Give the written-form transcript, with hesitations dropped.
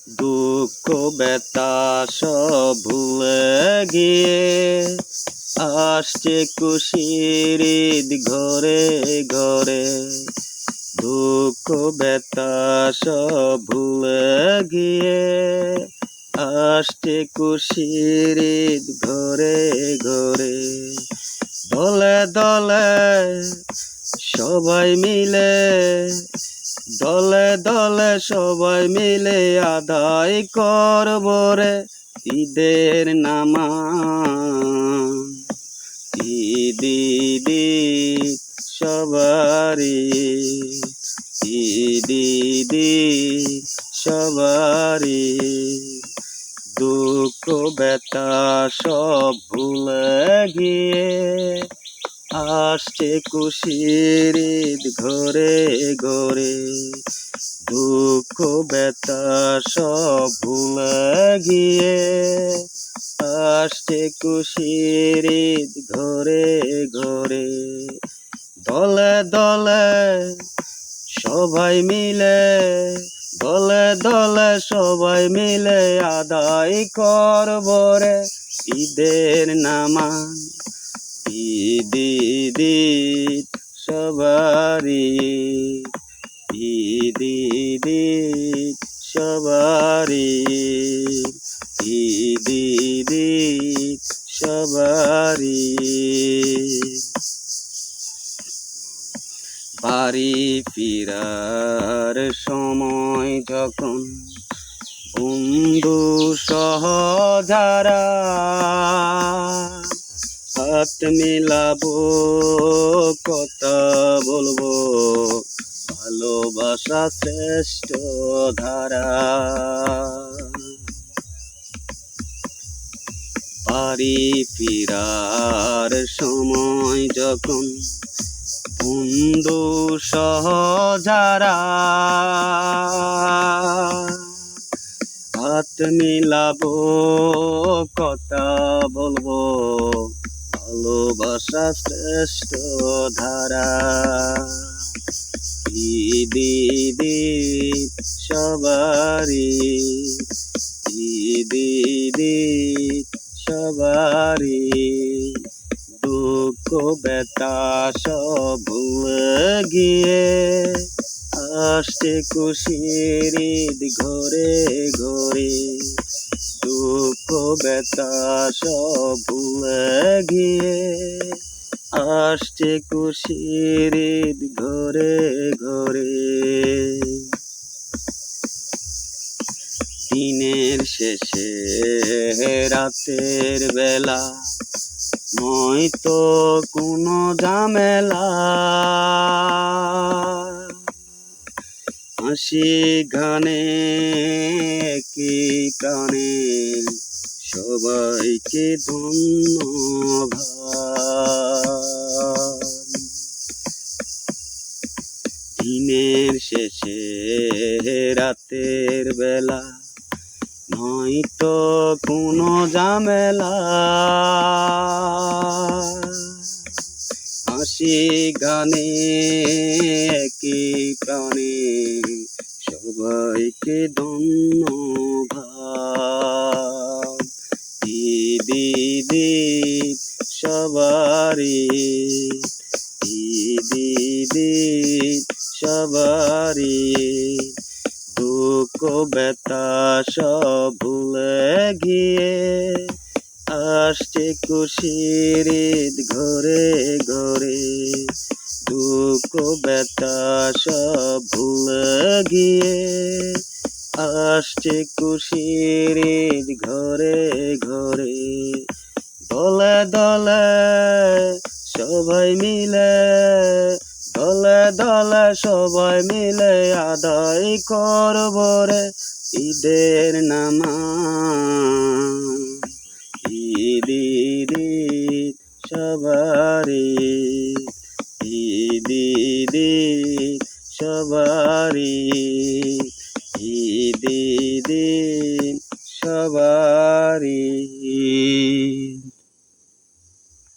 দুঃখ ব্যথা সব ভুলে গিয়ে আসছে খুশির ঈদ ঘরে ঘরে। দুঃখ ব্যথা সব ভুলে গিয়ে আসছে খুশির ঈদ ঘরে ঘরে। দলে দলে সবাই মিলে, দলে দলে সবাই মিলে আদায় করব রে ঈদের নামাজ। ঈদ ঈদ ঈদ সবারই, ঈদ ঈদ ঈদ সবারই। দুঃখ ব্যথা সব ভুলে গিয়ে আসছে খুশির ঈদ ঘরে ঘরে। দুঃখ ব্যথা সব ভুলে গিয়ে আসছে খুশির ঈদ ঘরে ঘরে। দলে দলে সবাই মিলে, দলে দলে সবাই মিলে আদায় করব রে ঈদের নামাজ। ঈদ ঈদ ঈদ সবারই, ঈদ ঈদ ঈদ সবারই, ঈদ ঈদ ঈদ সবারই। বাড়ি ফিরার সময় যখন বন্ধু সহ যারা হাত মিলাবো, কথা বলবো, ভালোবাসা শ্রেষ্ঠ ধারা। বাড়ি ফিরার সময় যখন বন্ধু সহ যারা হাত মিলাবো, কথা বলবো, ভালোবাসা শ্রেষ্ঠ ধারা। ঈদ ঈদ ঈদ সবারই, ঈদ ঈদ ঈদ সবারই। দুঃখ ব্যথা সব ভুলে গিয়ে আসছে খুশির ঈদ ঘরে ঘরে। দুঃখ ব্যথা সব ভুলে গিয়ে আসছে খুশির ঈদ ঘরে ঘরে। দিনের শেষে রাতের বেলা নয়তো কোনো ঝামেলা, হাসি গানে কি প্রাণে সবাইকে ধন্যবাদ। দিনের শেষে রাতের বেলা নয়তো কোনো ঝামেলা, হাসি গানে কি প্রাণে সবাইকে ধন্যবাদ। ঈদ ঈদ ঈদ সবারই, ঈদ ঈদ ঈদ সবারই। দুঃখ ব্যথা সব ভুলে গিয়ে আসছে খুশির ঈদ ঘরে ঘরে। দুঃখ ব্যথা সব ভুলে গিয়ে আসছে খুশির ঈদ ঘরে ঘরে। দলে দলে সবাই মিলে, দলে দলে সবাই মিলে আদায় করব রে ঈদের নামাজ। ঈদ ঈদ ঈদ সবারই, ঈদ ঈদ ঈদ সবারই।